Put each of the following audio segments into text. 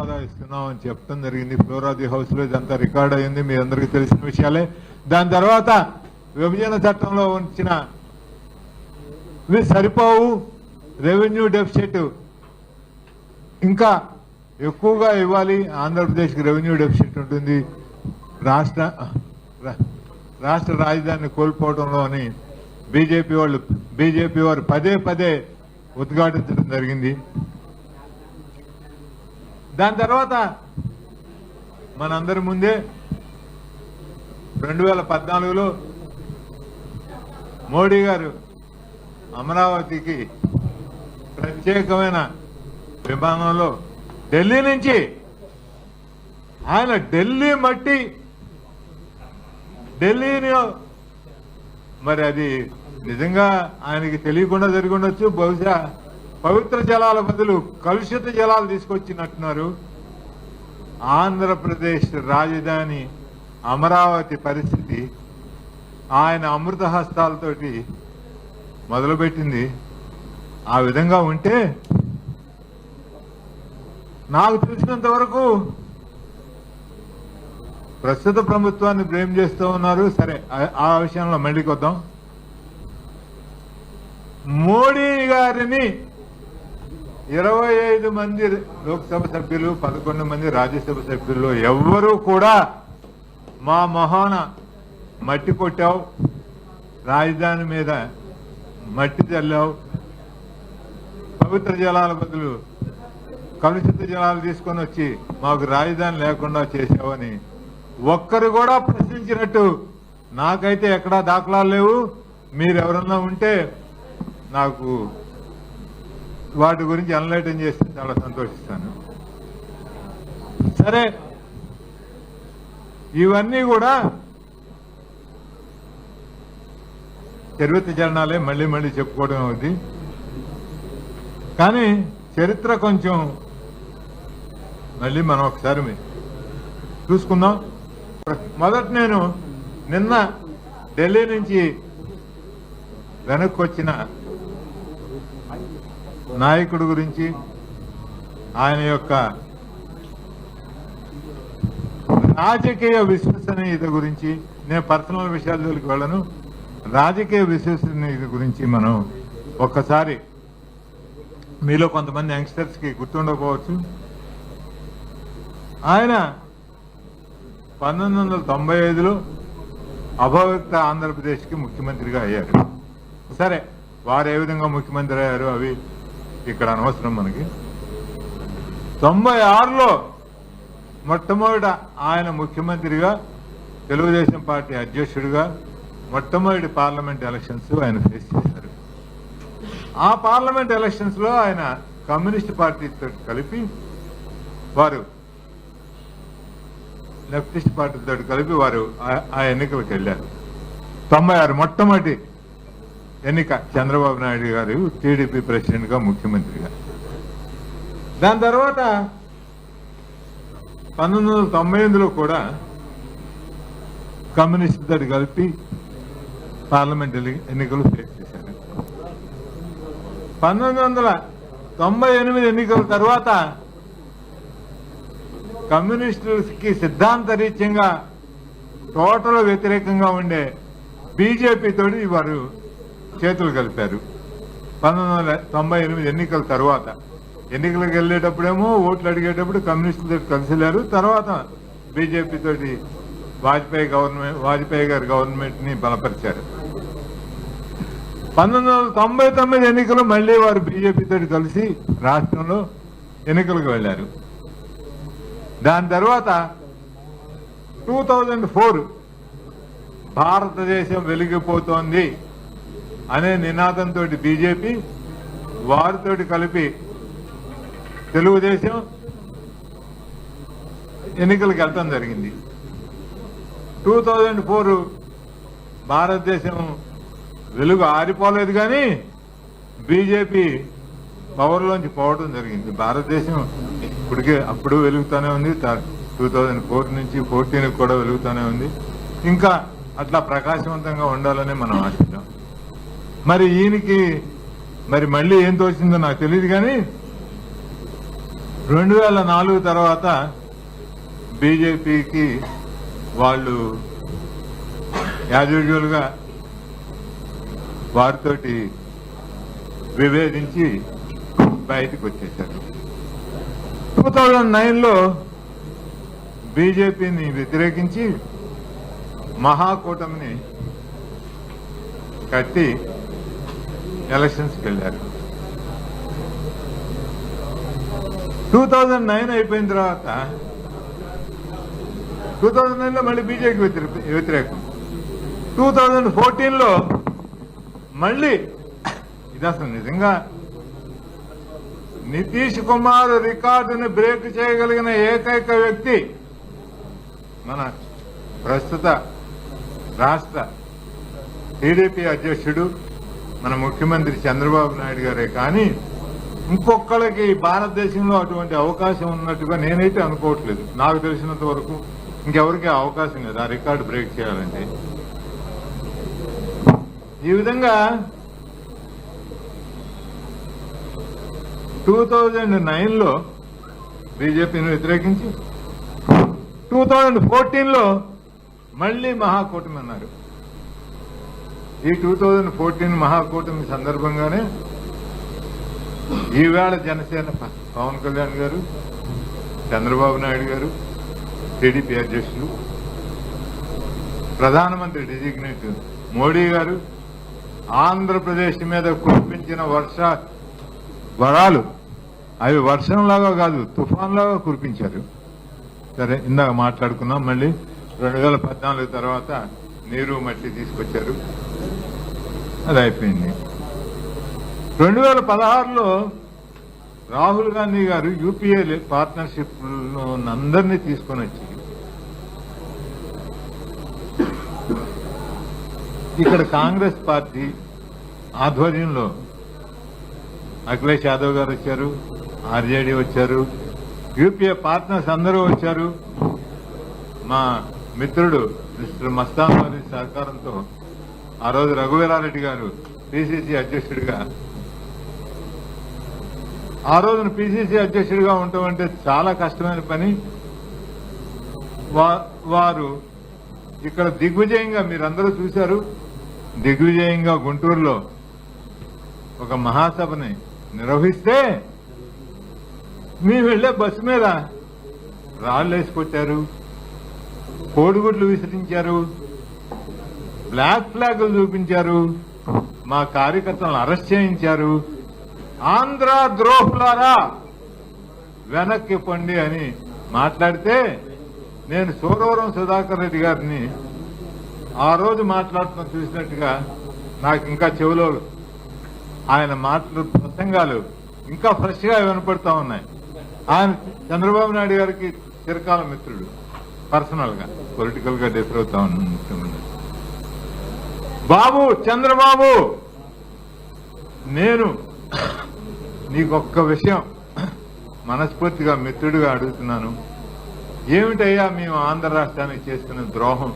హోదా ఇస్తున్నాం అని చెప్పడం జరిగింది. ఫ్లోర్ ఆఫ్ ది హౌస్ లో ఇదంతా రికార్డ్ అయింది, మీ అందరికీ తెలిసిన విషయాలే. దాని తర్వాత విభజన చట్టంలో ఉంచిన ఇవి సరిపోవు, రెవెన్యూ డెఫిసిట్ ఇంకా ఎక్కువగా ఇవ్వాలి, ఆంధ్రప్రదేశ్కి రెవెన్యూ డెఫిసిట్ ఉంటుంది, రాష్ట్ర రాజధానిని కోల్పోవడంలో అని బీజేపీ వారు పదే పదే ఉద్ఘాటించడం జరిగింది. దాని తర్వాత మనందరి ముందే 2014లో మోడీ గారు అమరావతికి ప్రత్యేకమైన విమానంలో ఢిల్లీ నుంచి ఆయన ఢిల్లీని మరి అది నిజంగా ఆయనకి తెలియకుండా జరిగి ఉండొచ్చు. బహుశా పవిత్ర జలాల బదులు కలుషిత జలాలు తీసుకొచ్చినట్టున్నారు. ఆంధ్రప్రదేశ్ రాజధాని అమరావతి పరిస్థితి ఆయన అమృత హస్తాలతోటి మొదలుపెట్టింది. ఆ విధంగా ఉంటే నాకు తెలిసినంత వరకు ప్రస్తుత ప్రభుత్వాన్ని బ్లేమ్ చేస్తూ ఉన్నారు. సరే, ఆ విషయంలో మళ్ళీ కొద్దాం. మోడీ గారిని 25 మంది లోక్సభ సభ్యులు, 11 మంది రాజ్యసభ సభ్యులు ఎవ్వరూ కూడా మా మొహాన మట్టి కొట్టావు, రాజధాని మీద మట్టి చల్లావు, పవిత్ర జలాల బదులు కలుషిత జలాలు తీసుకొని వచ్చి మాకు రాజధాని లేకుండా చేసావని ఒక్కరు కూడా ప్రశ్నించినట్టు నాకైతే ఎక్కడా దాఖలాలు లేవు. మీరెవరన్నా ఉంటే నాకు వాటి గురించి ఎన్లైటన్ చేస్తే చాలా సంతోషిస్తాను. సరే, ఇవన్నీ కూడా చరిత్ర చరణాలే, మళ్ళీ మళ్ళీ చెప్పుకోవడం అవుతుంది. కానీ చరిత్ర కొంచెం మళ్ళీ మనం ఒకసారి చూసుకుందాం. మొదట నేను నిన్న ఢిల్లీ నుంచి వెనక్కి వచ్చిన నాయకుడు గురించి, ఆయన యొక్క రాజకీయ విశ్వసనీయత గురించి, నేను పర్సనల్ విషయాలకి వెళ్ళను, రాజకీయ విశ్వసనీయత గురించి మనం ఒక్కసారి, మీలో కొంతమంది యంగ్స్టర్స్ కి గుర్తుండకపోవచ్చు, ఆయన 1995లో అభావిత ఆంధ్రప్రదేశ్కి ముఖ్యమంత్రిగా అయ్యారు. సరే, వారు ఏ విధంగా ముఖ్యమంత్రి అయ్యారు అవి ఇక్కడ అనవసరం మనకి. 96లో మొట్టమొదట ఆయన ముఖ్యమంత్రిగా, తెలుగుదేశం పార్టీ అధ్యక్షుడిగా మొట్టమొదటి పార్లమెంట్ ఎలక్షన్స్ ఆయన ఫేస్ చేశారు. ఆ పార్లమెంట్ ఎలక్షన్స్ లో ఆయన కమ్యూనిస్ట్ పార్టీతో కలిపి, వారు లెఫ్టిస్ట్ పార్టీతో కలిపి వారు ఆ ఎన్నికలకు వెళ్లారు. 96 మొట్టమొదటి ఎన్నిక, చంద్రబాబు నాయుడు గారు టీడీపీ ప్రెసిడెంట్ గా, ముఖ్యమంత్రిగా. దాని తర్వాత 1998లో కూడా కమ్యూనిస్టుతో కలిపి పార్లమెంట్ ఎన్నికలు ఫేస్ చేశారు. 1998 ఎన్నికల తర్వాత కమ్యూనిస్టులకి సిద్ధాంతరీత్యంగా టోటల్ వ్యతిరేకంగా ఉండే బీజేపీ తోటి వారు చేతులు కలిపారు. 1998 ఎన్నికల తర్వాత ఎన్నికలకు వెళ్లేటప్పుడేమో ఓట్లు అడిగేటప్పుడు కమ్యూనిస్టులతో కలిసి వెళ్ళారు. తర్వాత బీజేపీ తోటి వాజ్పేయి గారి గవర్నమెంట్ ని బలపరిచారు. 1999 ఎన్నికలు మళ్లీ వారు బీజేపీ తోటి కలిసి రాష్ట్రంలో ఎన్నికలకు వెళ్లారు. దాని తర్వాత 2004 భారతదేశం వెలిగిపోతోంది అనే నినాదంతో బీజేపీ, వారితోటి కలిపి తెలుగుదేశం ఎన్నికలకు వెళ్తాం జరిగింది. 2004 భారతదేశం వెలుగు ఆరిపోలేదు, కానీ బీజేపీ పవర్లోంచి పోవడం జరిగింది. భారతదేశం అప్పుడు వెలుగుతూనే ఉంది, 2004 నుంచి 2014 కూడా వెలుగుతూనే ఉంది. ఇంకా అట్లా ప్రకాశవంతంగా ఉండాలని మనం ఆశిద్దాం. మరి ఈయనకి మళ్ళీ ఏం తోచిందో నాకు తెలియదు, కానీ 2004 తర్వాత బీజేపీకి వాళ్ళు యాజ్ యూజువల్ గా వారితోటి విభేదించి బయటకు వచ్చేశారు. 2009లో బీజేపీని వ్యతిరేకించి మహాకూటమిని కట్టి ఎలక్షన్స్కి వెళ్లారు. 2009 అయిపోయిన తర్వాత 2009లో మళ్ళీ బీజేపీ వ్యతిరేకం. 2014లో మళ్ళీ ఇది అసలు నిజంగా నితీష్ కుమార్ రికార్డుని బ్రేక్ చేయగలిగిన ఏకైక వ్యక్తి మన ప్రస్తుత రాష్ట్ర టీడీపీ అధ్యక్షుడు మన ముఖ్యమంత్రి చంద్రబాబు నాయుడు గారే. కానీ ఇంకొకళ్ళకి భారతదేశంలో అటువంటి అవకాశం ఉన్నట్టుగా నేనైతే అనుకోవట్లేదు. నాకు తెలిసినంత వరకు ఇంకెవరికి అవకాశం లేదు ఆ రికార్డు బ్రేక్ చేయాలంటే. ఈ విధంగా 2009లో బీజేపీని వ్యతిరేకించి 2014లో మళ్లీ మహాకూటమి అన్నారు. ఈ 2014 మహాకూటమి సందర్భంగానే ఈవేళ జనసేన పవన్ కళ్యాణ్ గారు, చంద్రబాబు నాయుడు గారు, టీడీపీ అధ్యక్షులు, ప్రధానమంత్రి డిజిగ్నేట్ మోడీ గారు ఆంధ్రప్రదేశ్ మీద కురిపించిన వరాలు అవి వర్షంలాగా కాదు తుఫాన్లాగా కురిపించారు. సరే, ఇందాక మాట్లాడుకున్నాం. మళ్ళీ 2014 తర్వాత నీరు మట్టి తీసుకొచ్చారు, అది అయిపోయింది. 2016లో రాహుల్ గాంధీ గారు యూపీఏ పార్ట్నర్షిప్ లో అందరినీ తీసుకొని వచ్చి ఇక్కడ కాంగ్రెస్ పార్టీ ఆధ్వర్యంలో అఖిలేష్ యాదవ్ గారు వచ్చారు, ఆర్జేడీ వచ్చారు, యూపీఏ పార్ట్నర్స్ అందరూ వచ్చారు. మా మిత్రుడు మిస్టర్ మస్తాన్ వారి సహకారంతో ఆ రోజు రఘువీరారెడ్డి గారు పిసిసి అధ్యక్షుడిగా, ఆ రోజున పిసిసి అధ్యక్షుడిగా ఉండటం అంటే చాలా కష్టమైన పని. వారు ఇక్కడ దిగ్విజయంగా మీరందరూ చూశారు. దిగ్విజయంగా గుంటూరులో ఒక మహాసభని నిర్వహిస్తే మేము వెళ్లే బస్సు మీద రాళ్లు వేసుకొచ్చారు, కోడిగుడ్లు విసిరించారు, బ్లాక్ ఫ్లాగులు చూపించారు, మా కార్యకర్తలను అరెస్ట్ చేయించారు. ఆంధ్ర ద్రోహులారా వెనక్కి పండి అని మాట్లాడితే నేను సూరవరం సుధాకర్ రెడ్డి గారిని ఆ రోజు మాట్లాడుతున్న చూసినట్టుగా నాకు ఇంకా చెవిలో ఆయన మాటలు ప్రసంగాలు ఇంకా ఫ్రెష్ గా వినపడతా ఉన్నాయి. ఆయన చంద్రబాబు నాయుడు గారికి చిరకాల మిత్రుడు, పర్సనల్ గా పొలిటికల్ గా డిఫర్ అవుతా ఉన్నాడు. బాబు చంద్రబాబు, నేను నీకొక్క విషయం మనస్ఫూర్తిగా మిత్రుడిగా అడుగుతున్నాను. ఏమిటయ్యా మేము ఆంధ్ర రాష్ట్రానికి చేస్తున్న ద్రోహం?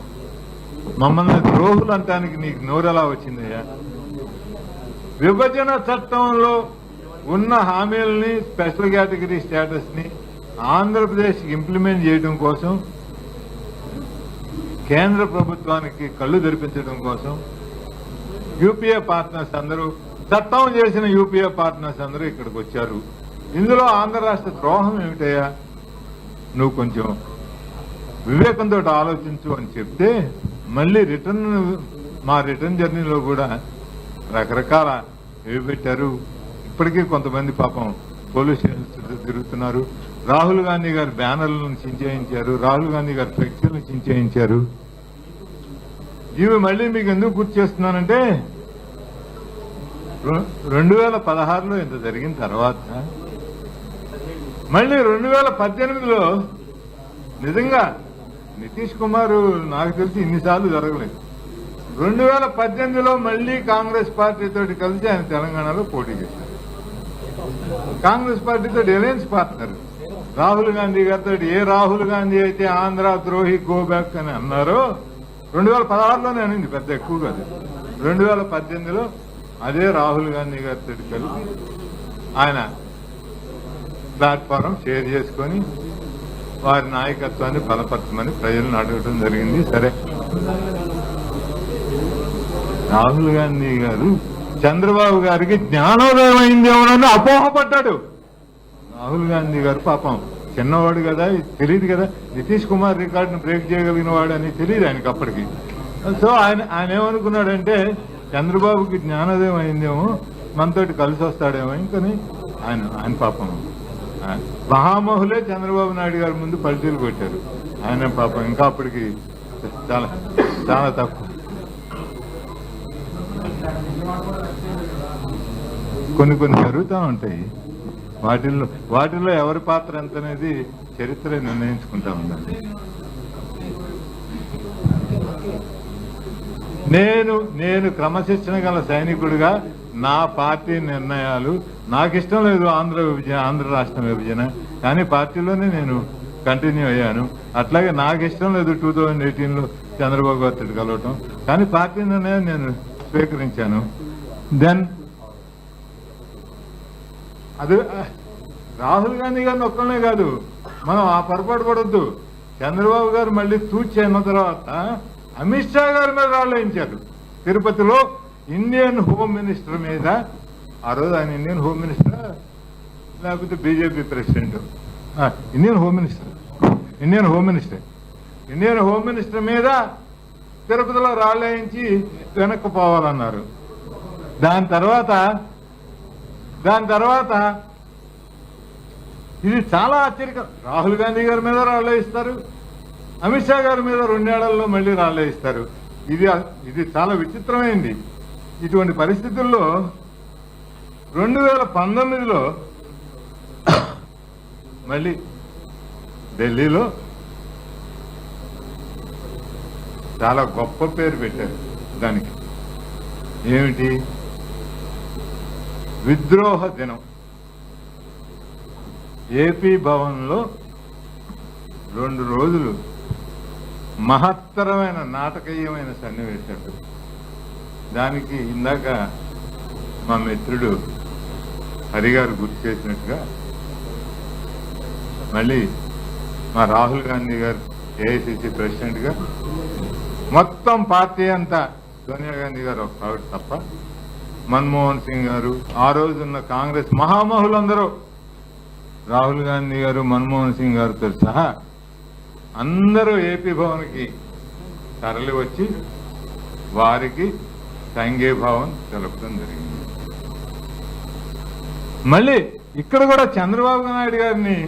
మమ్మల్ని ద్రోహులు అంటానికి నీకు నోరెలా వచ్చిందయ్యా? విభజన చట్టంలో ఉన్న హామీలని, స్పెషల్ కేటగిరీ స్టేటస్ ని ఆంధ్రప్రదేశ్ ఇంప్లిమెంట్ చేయడం కోసం, కేంద్ర ప్రభుత్వానికి కళ్లు తెరిపించడం కోసం యూపీఏ పార్ట్నర్స్ అందరూ, చట్టం చేసిన యూపీఏ పార్ట్నర్స్ అందరూ ఇక్కడికి వచ్చారు. ఇందులో ఆంధ్ర రాష్ట్ర ద్రోహం ఏమిటయ్యా? నువ్వు కొంచెం వివేకంతో ఆలోచించు అని చెప్తే మళ్ళీ మా రిటర్న్ జర్నీలో కూడా రకరకాల ఏవి పెట్టారు. ఇప్పటికీ కొంతమంది పాపం పోలీస్ స్టేషన్ తిరుగుతున్నారు. రాహుల్ గాంధీ గారి బ్యానర్లను చించేయించారు, రాహుల్ గాంధీ గారి ఫ్లెక్సీలను చించేయించారు. ఇవి మళ్ళీ మీకు ఎందుకు గుర్తు చేస్తున్నానంటే 2016లో ఇంత జరిగిన తర్వాత మళ్ళీ 2018లో నిజంగా నితీష్ కుమార్ నాకు తెలిసి ఇన్నిసార్లు జరగలేదు. 2018లో మళ్లీ కాంగ్రెస్ పార్టీతో కలిసి ఆయన తెలంగాణలో పోటీ చేశారు. కాంగ్రెస్ పార్టీతో అలయన్స్ పార్ట్నర్ రాహుల్ గాంధీ గారితో. ఏ రాహుల్ గాంధీ అయితే ఆంధ్ర ద్రోహి గో బ్యాక్ అని అన్నారో 2016లోనే అనింది, పెద్ద ఎక్కువ కాదు. 2018లో అదే రాహుల్ గాంధీ గారితో కలిసి ఆయన ప్లాట్ఫారం షేర్ చేసుకొని వారి నాయకత్వాన్ని బలపరచమని ప్రజలను అడగడం జరిగింది. సరే, రాహుల్ గాంధీ గారు చంద్రబాబు గారికి జ్ఞానోదయం అయిందేమోనని అపోహపడ్డాడు. రాహుల్ గాంధీ గారు పాపం చిన్నవాడు కదా, తెలియదు కదా, నితీష్ కుమార్ రికార్డును బ్రేక్ చేయగలిగిన వాడు అని తెలియదు ఆయనకి అప్పటికి. సో ఆయన ఏమనుకున్నాడంటే చంద్రబాబుకి జ్ఞానోదయం అయిందేమో, మనతోటి కలిసి వస్తాడేమో. ఇంకని ఆయన పాపం మహామహులే చంద్రబాబు నాయుడు గారి ముందు పల్టీలు కొట్టారు. ఆయన పాపం ఇంకా అప్పటికి చాలా చాలా తక్కువ. కొన్ని జరుగుతూ ఉంటాయి. వాటిల్లో ఎవరి పాత్ర ఎంత అనేది చరిత్ర నిర్ణయించుకుంటా ఉందండి. నేను క్రమశిక్షణ గల సైనికుడిగా నా పార్టీ నిర్ణయాలు, నాకు ఇష్టం లేదు ఆంధ్ర రాష్ట్రం విభజన, కానీ పార్టీలోనే నేను కంటిన్యూ అయ్యాను. అట్లాగే నాకు ఇష్టం లేదు 2018లో చంద్రబాబు గారితో కలవటం, కానీ పార్టీ నిర్ణయం నేను స్వీకరించాను. దెన్ అది రాహుల్ గాంధీ గారిని ఒక్కనే కాదు, మనం ఆ పొరపాటు పడొద్దు. చంద్రబాబు గారు మళ్ళీ తూచి అయిన తర్వాత అమిత్ షా గారి మీద రాళ్ళయించారు తిరుపతిలో. ఇండియన్ హోమ్ మినిస్టర్ మీద, ఆ రోజు ఆయన ఇండియన్ హోమ్ మినిస్టర్ లేకపోతే BJP president, Indian home minister మీద తిరుపతిలో రాళ్ళయించి వెనక్కి పోవాలన్నారు. దాని తర్వాత ఇది చాలా ఆశ్చర్యకరం. రాహుల్ గాంధీ గారి మీద రాళ్ళయిస్తారు, అమిత్ షా గారి మీద 2 ఏళ్లలో మళ్లీ రాళ్ళయిస్తారు. ఇది చాలా విచిత్రమైంది. ఇటువంటి పరిస్థితుల్లో 2019లో మళ్ళీ ఢిల్లీలో చాలా గొప్ప పేరు పెట్టారు దానికి. ఏమిటి? విద్రోహ దినం. ఏపీ భవన్లో 2 రోజులు మహత్తరమైన నాటకీయమైన సన్నివేశాలు. దానికి ఇందాక మా మిత్రుడు హరిగారు గుర్తు చేసినట్టుగా మళ్ళీ మా రాహుల్ గాంధీ గారు ఏఐసిసి ప్రెసిడెంట్ గా మొత్తం పార్టీ అంతా, సోనియా గాంధీ గారు ఒక ఆవిడ తప్ప, మన్మోహన్ సింగ్ గారు, ఆ రోజున్న కాంగ్రెస్ మహామహులందరూ, రాహుల్ గాంధీ గారు, మన్మోహన్ సింగ్ గారితో సహా అందరూ ఏపీ భవన్కి తరలి వచ్చి వారికి సంఘీభావం తెలపడం జరిగింది. మళ్ళీ ఇక్కడ కూడా చంద్రబాబు నాయుడు గారిని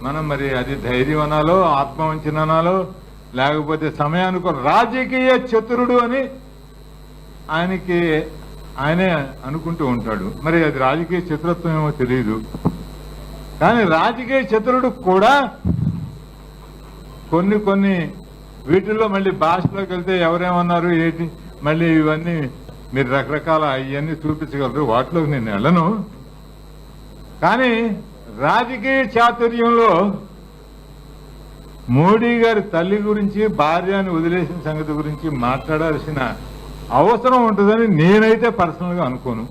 మనం మరి అది ధైర్యం అనాలో, ఆత్మవంచన అనాలో, లేకపోతే సమయానికి రాజకీయ చతురుడు అని ఆయనే అనుకుంటూ ఉంటాడు. మరి అది రాజకీయ చతురత్వం ఏమో తెలియదు. కానీ రాజకీయ చతురుడు కూడా కొన్ని వీటిల్లో మళ్ళీ భాషలోకి వెళ్తే ఎవరేమన్నారు ఏంటి, మళ్ళీ ఇవన్నీ మీరు రకరకాల అవన్నీ చూపించగలరు, వాటిలోకి నేను వెళ్ళను. కానీ రాజకీయ చాతుర్యంలో మోడీ గారి తల్లి గురించి, భార్యని వదిలేసిన సంగతి గురించి మాట్లాడాల్సిన అవసరం ఉంటుందని నేనైతే పర్సనల్ గా అనుకోను.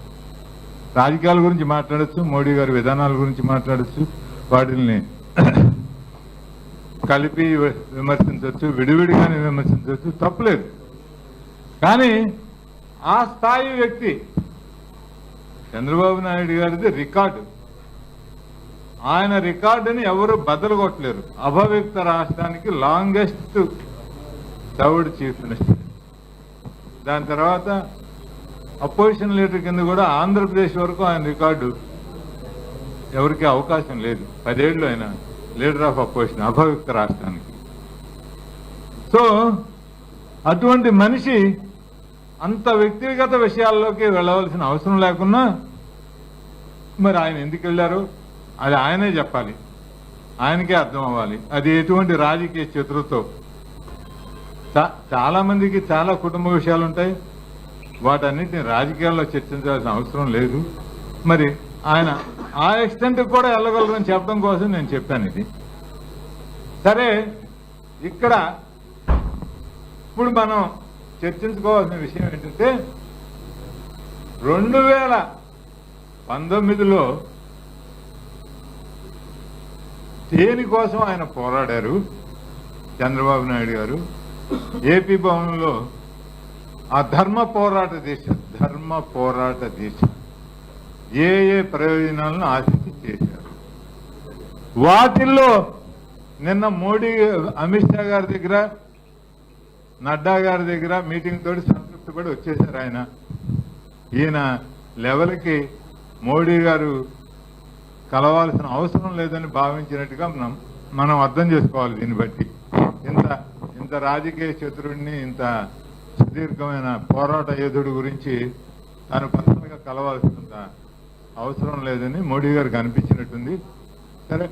రాజకీయాల గురించి మాట్లాడచ్చు, మోడీ గారి విధానాల గురించి మాట్లాడచ్చు, వాటిని కలిపి విమర్శించవచ్చు, విడివిడిగానే విమర్శించవచ్చు, తప్పులేదు. కానీ ఆ స్థాయి వ్యక్తి చంద్రబాబు నాయుడు గారిది రికార్డు. ఆయన రికార్డుని ఎవరు బద్దలు కొట్టలేరు. అభవ్యక్త రాష్ట్రానికి లాంగెస్ట్ సర్వ్డ్ చీఫ్ మినిస్టర్. దాని తర్వాత అపోజిషన్ లీడర్ కింద కూడా ఆంధ్రప్రదేశ్ వరకు ఆయన రికార్డు ఎవరికి అవకాశం లేదు. 10 ఏళ్ళు ఆయన లీడర్ ఆఫ్ అపోజిషన్ అభవ్యక్త రాష్ట్రానికి. సో అటువంటి మనిషి అంత వ్యక్తిగత విషయాల్లోకి వెళ్ళవలసిన అవసరం లేకున్నా మరి ఆయన ఎందుకు వెళ్ళారు అది ఆయనే చెప్పాలి, ఆయనకే అర్థం అవ్వాలి. అది ఎటువంటి రాజకీయ చతురతో. చాలా మందికి చాలా కుటుంబ విషయాలు ఉంటాయి, వాటన్నిటిని రాజకీయాల్లో చర్చించాల్సిన అవసరం లేదు. మరి ఆయన ఆ ఎక్స్టెంట్ కూడా వెళ్ళగలరని చెప్పడం కోసం నేను చెప్పాను ఇది. సరే, ఇక్కడ ఇప్పుడు మనం చర్చించుకోవాల్సిన విషయం ఏంటంటే 2019లో దేనికోసం ఆయన పోరాడారు చంద్రబాబు నాయుడు గారు ఏపీ భవన్లో ఆ ధర్మ పోరాట దీక్ష ఏ ప్రయోజనాలను ఆశించి చేశారు. వాటిల్లో నిన్న మోడీ అమిత్ షా గారి దగ్గర నడ్డా గారి దగ్గర మీటింగ్ తోటి సంతృప్తి పడి వచ్చేశారు. ఈయన లెవెల్కి మోడీ గారు కలవాల్సిన అవసరం లేదని భావించినట్టుగా మనం అర్థం చేసుకోవాలి. దీన్ని బట్టి ఇంత రాజకీయ చతురుడిని, ఇంత సుదీర్ఘమైన పోరాట యోధుడి గురించి తాను పర్సనల్ గా కలవాల్సినంత అవసరం లేదని మోడీ గారికి అనిపించినట్టుంది. సరే,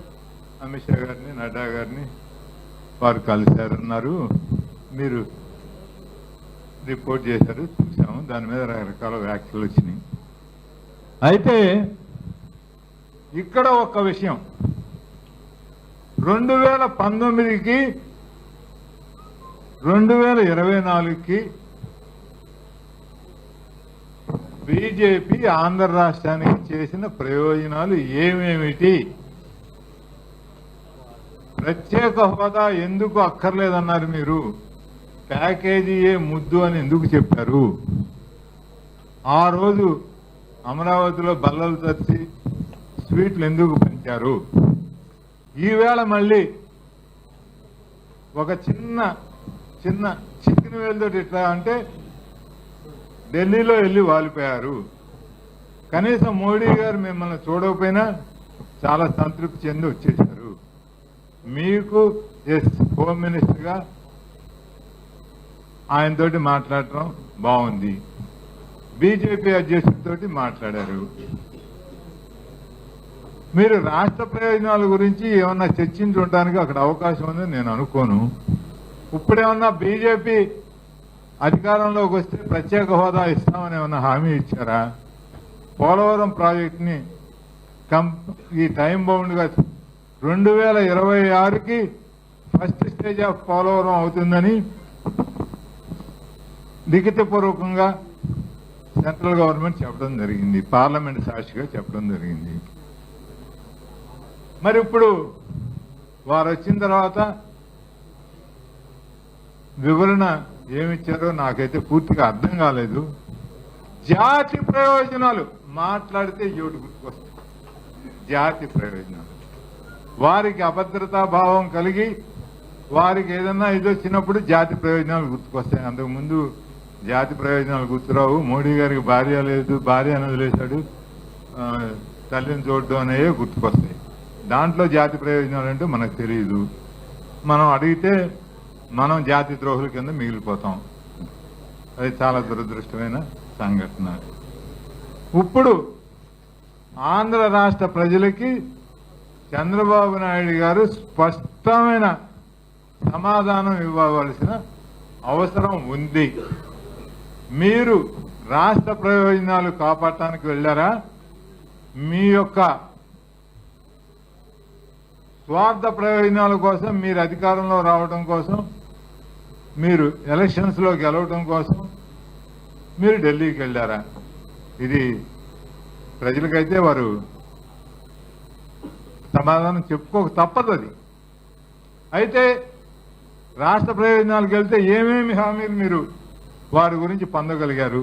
అమిత్ షా గారిని నడ్డా గారిని వారు కలిశారన్నారు, మీరు రిపోర్ట్ చేశారు, చూసాము. దాని మీద రకరకాల వ్యాఖ్యలు వచ్చినాయి. అయితే ఇక్కడ ఒక విషయం, 2019కి 2024కి బీజేపీ ఆంధ్ర రాష్ట్రానికి చేసిన ప్రయోజనాలు ఏమేమిటి? ప్రత్యేక హోదా ఎందుకు అక్కర్లేదన్నారు మీరు? ప్యాకేజీయే ముద్దు అని ఎందుకు చెప్పారు? ఆ రోజు అమరావతిలో బల్లలు తెచ్చి స్వీట్లు ఎందుకు పెంచారు? ఈవేళ మళ్ళీ ఒక చిన్న చికెన్ వేలుతో ఇట్లా అంటే ఢిల్లీలో వెళ్ళి వాలిపోయారు. కనీసం మోడీ గారు మిమ్మల్ని చూడకపోయినా చాలా సంతృప్తి చెంది వచ్చేశారు. మీకు హోమ్ మినిస్టర్ గా ఆయనతోటి మాట్లాడటం బాగుంది. బీజేపీ అధ్యక్షుడితోటి మాట్లాడారు. మీరు రాష్ట్ర ప్రయోజనాల గురించి ఏమన్నా చర్చించుకోవడానికి అక్కడ అవకాశం ఉందని నేను అనుకోను. ఇప్పుడేమన్నా బీజేపీ అధికారంలోకి వస్తే ప్రత్యేక హోదా ఇస్తామని ఏమన్నా హామీ ఇచ్చారా? పోలవరం ప్రాజెక్టుని ఈ టైం బౌండ్ గా 2026కి ఫస్ట్ స్టేజ్ ఆఫ్ పోలవరం అవుతుందని లిఖితపూర్వకంగా సెంట్రల్ గవర్నమెంట్ చెప్పడం జరిగింది, పార్లమెంట్ సాక్షిగా చెప్పడం జరిగింది. మరి ఇప్పుడు వారు వచ్చిన తర్వాత వివరణ ఏమిచ్చారో నాకైతే పూర్తిగా అర్థం కాలేదు. జాతి ప్రయోజనాలు మాట్లాడితే ఏడు గుర్తుకొస్తాయి. జాతి ప్రయోజనాలు, వారికి అభద్రతా భావం కలిగి వారికి ఏదన్నా ఇది వచ్చినప్పుడు జాతి ప్రయోజనాలు గుర్తుకొస్తాయి. అంతకుముందు జాతి ప్రయోజనాలు గుర్తురావు. మోడీ గారికి భార్య లేదు, భార్యను వదిలేశాడు, తల్లిని చూడడం అనేవి గుర్తుకొస్తాయి. దాంట్లో జాతి ప్రయోజనాలు అంటే మనకు తెలియదు. మనం అడిగితే మనం జాతి ద్రోహుల కింద మిగిలిపోతాం. అది చాలా దురదృష్టమైన సంఘటన. ఇప్పుడు ఆంధ్ర రాష్ట్ర ప్రజలకి చంద్రబాబు నాయుడు గారు స్పష్టమైన సమాధానం ఇవ్వవలసిన అవసరం ఉంది. మీరు రాష్ట్ర ప్రయోజనాలు కాపాడటానికి వెళ్లారా? మీ యొక్క స్వార్థ ప్రయోజనాల కోసం, మీరు అధికారంలో రావడం కోసం, మీరు ఎలక్షన్స్ లో గెలవడం కోసం మీరు ఢిల్లీకి వెళ్లారా? ఇది ప్రజలకైతే వారు సమాధానం చెప్పుకోక తప్పదు. అది అయితే రాష్ట్ర ప్రయోజనాలకు వెళ్తే ఏమేమి హామీలు మీరు వారి గురించి పొందగలిగారు?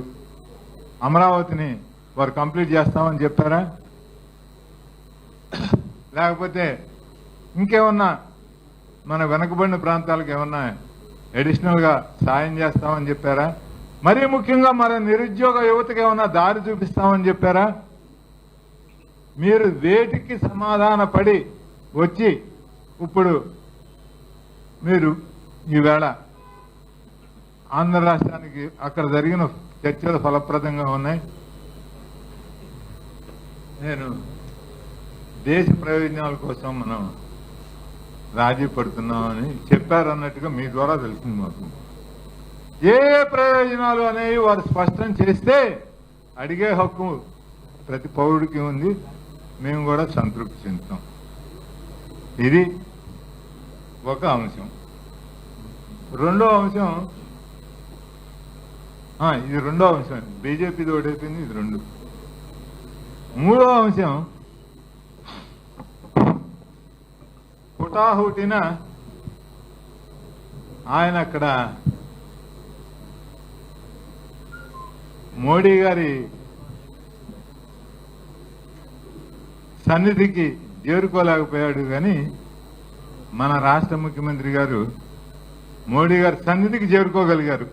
అమరావతిని వారు కంప్లీట్ చేస్తామని చెప్పారా? లేకపోతే ఇంకేమన్నా మన వెనకబడిన ప్రాంతాలకు ఏమన్నా అడిషనల్ గా సాయం చేస్తామని చెప్పారా? మరీ ముఖ్యంగా మన నిరుద్యోగ యువతకి ఏమన్నా దారి చూపిస్తామని చెప్పారా? మీరు వేటికి సమాధాన పడి వచ్చి ఇప్పుడు మీరు ఈవేళ ఆంధ్ర రాష్ట్రానికి అక్కడ జరిగిన చర్చలు ఫలప్రదంగా ఉన్నాయి. నేను దేశ ప్రయోజనాల కోసం మనం రాజీ పడుతున్నామని చెప్పారన్నట్టుగా మీ ద్వారా తెలిసింది మాకు. ఏ ప్రయోజనాలు అనేవి వారు స్పష్టం చేస్తే అడిగే హక్కు ప్రతి పౌరుడికి ఉంది. మేము కూడా సంతృప్తి చెందుతాం. ఇది ఒక అంశం. రెండో అంశం, ఇది రెండో అంశం. బీజేపీది ఓటైపోయింది, ఇది రెండు. మూడో అంశం, హుటాహుటిన ఆయన అక్కడ మోడీ గారి సన్నిధికి చేరుకోలేకపోయాడు. కానీ మన రాష్ట్ర ముఖ్యమంత్రి గారు మోడీ గారి సన్నిధికి చేరుకోగలిగారు.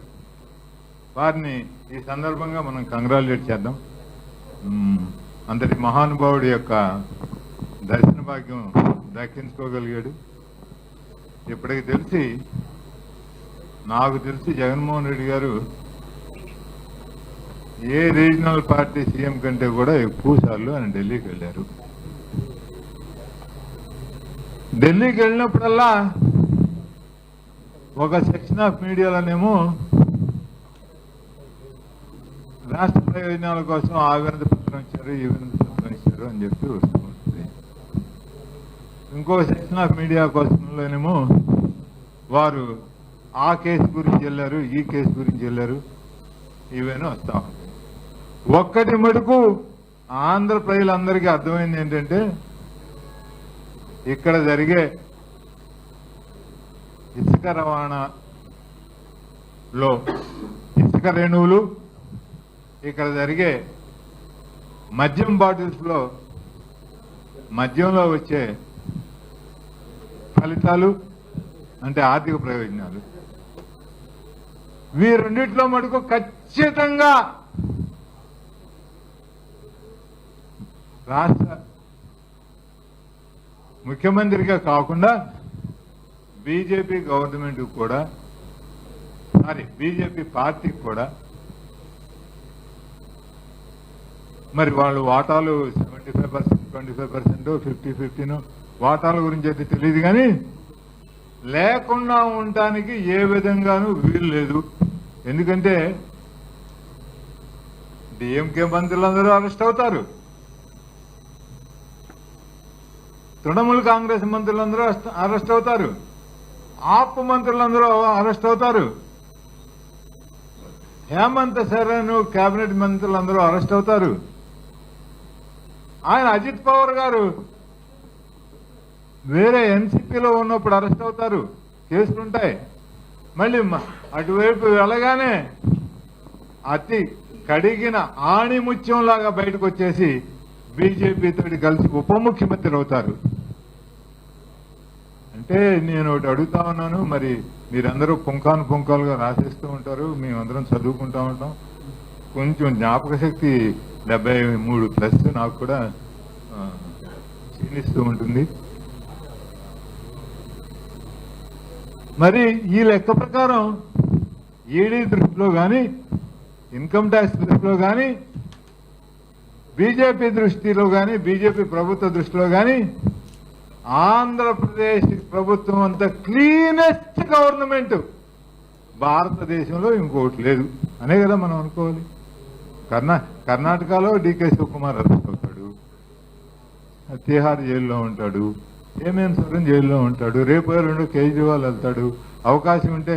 వారిని ఈ సందర్భంగా మనం కంగ్రాచులేట్ చేద్దాం. అంతటి మహానుభావుడి యొక్క దర్శన భాగ్యం దక్కించుకోగలిగాడు. ఇప్పటికి నాకు తెలిసి జగన్మోహన్ రెడ్డి గారు ఏ రీజనల్ పార్టీ సీఎం కంటే కూడా ఎక్కువ సార్లు ఆయన ఢిల్లీకి వెళ్ళారు. ఢిల్లీకి వెళ్ళినప్పుడల్లా ఒక సెక్షన్ ఆఫ్ మీడియాలోనేమో రాష్ట్ర ప్రయోజనాల కోసం ఆ వినతి పత్రం ఇచ్చారు, ఈ వినతి పత్రం ఇచ్చారు అని చెప్పి వస్తుంది. ఇంకో సెక్షన్ ఆఫ్ మీడియా కోసంలోనేమో వారు ఆ కేసు గురించి వెళ్ళారు, ఈ కేసు గురించి వెళ్ళారు, ఇవేనో వస్తా ఉంటాయి. ఒక్కటి మటుకు ఆంధ్ర ప్రజలందరికీ అర్థమైంది ఏంటంటే ఇక్కడ జరిగే ఇసుక రవాణాలో ఇసుక రేణువులు, ఇక్కడ జరిగే మద్యం బాటిల్స్ లో మద్యంలో వచ్చే ఫలితాలు అంటే ఆర్థిక ప్రయోజనాలు, వీరున్నిట్లో మటుకు ఖచ్చితంగా రాష్ట్ర ముఖ్యమంత్రిగా కాకుండా బీజేపీ గవర్నమెంట్ కూడా బీజేపీ పార్టీకి కూడా మరి వాళ్ళు వాటాలు 75%, 25%, 50-50 వాటాల గురించి అయితే తెలియదు. కానీ లేకుండా ఉండటానికి ఏ విధంగానూ వీలు లేదు. ఎందుకంటే డిఎంకే మంత్రులందరూ అరెస్ట్ అవుతారు, తృణమూల్ కాంగ్రెస్ మంత్రులందరూ అరెస్ట్ అవుతారు, ఆప్ మంత్రులందరూ అరెస్ట్ అవుతారు, హేమంత్ సోరెన్ కేబినెట్ మంత్రులందరూ అరెస్ట్ అవుతారు. ఆయన అజిత్ పవార్ గారు వేరే ఎన్సీపీలో ఉన్నప్పుడు అరెస్ట్ అవుతారు, కేసులుంటాయి. మళ్ళీ అటువైపు వెళ్ళగానే అతి కడిగిన ఆణిముత్యంలాగా బయటకు వచ్చేసి బీజేపీతో కలిసి ఉప ముఖ్యమంత్రి అవుతారు. అంటే నేను ఒకటి అడుగుతా ఉన్నాను, మరి మీరందరూ పుంకాలుగా రాసేస్తూ ఉంటారు, మేమందరం చదువుకుంటా ఉంటాం. కొంచెం జ్ఞాపక శక్తి 73+ నాకు కూడా క్షీణిస్తూ ఉంటుంది. మరి ఈ లెక్క ప్రకారం ఈడీ దృష్టిలో కానీ, ఇన్కమ్ ట్యాక్స్ దృష్టిలో కానీ, బీజేపీ దృష్టిలో కానీ, బీజేపీ ప్రభుత్వ దృష్టిలో కానీ ఆంధ్రప్రదేశ్ ప్రభుత్వం అంత క్లీనెస్ట్ గవర్నమెంట్ భారతదేశంలో ఇంకోటి లేదు అనే కదా మనం అనుకోవాలి. కర్ణాటకలో డీకే శివకుమార్ అరెస్ట్ అవుతాడు, తిహార్ జైల్లో ఉంటాడు, హేమంత్ సోరెన్ జైల్లో ఉంటాడు, రేపు 2 కేజ్రీవాల్ వెళ్తాడు, అవకాశం ఉంటే